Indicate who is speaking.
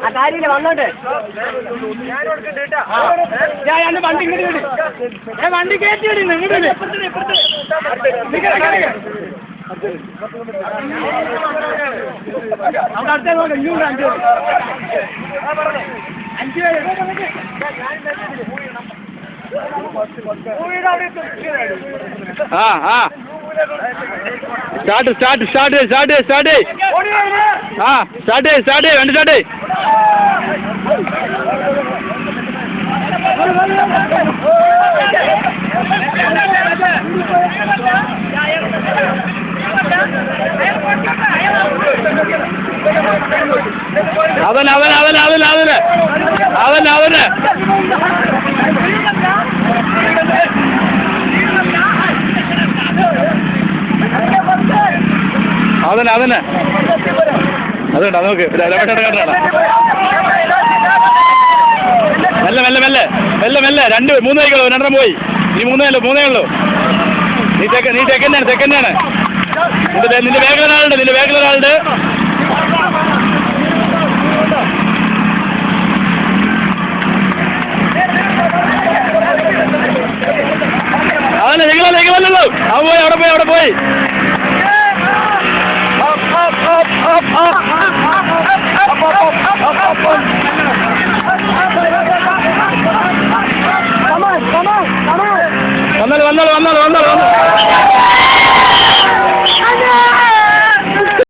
Speaker 1: ആ കാര്യമില്ല വന്നോട്ടെ ഞാൻ വണ്ടി ഇങ്ങോട്ട് ഞാൻ വണ്ടി കയറ്റി വിടുന്നു ഇങ്ങോട്ട് അവിടെ അടുത്ത നോക്കാം ഇങ്ങോട്ട് 5
Speaker 2: സ്റ്റാർട്ട് വണ്ടി സ്റ്റാർട്ട് അതന്നെ അതുകൊണ്ട് നോക്ക് മെല്ലെ 2-3 ആയിക്കോളൂ 2 പോയി നീ 3 ഉള്ളൂ നീ സെക്കൻഡാണ് നിന്റെ ബാക്കിലൊരാളുണ്ട് അതന്നെ നിങ്ങളല്ലോ അവൻ പോയി അവിടെ പോയി വന്നോ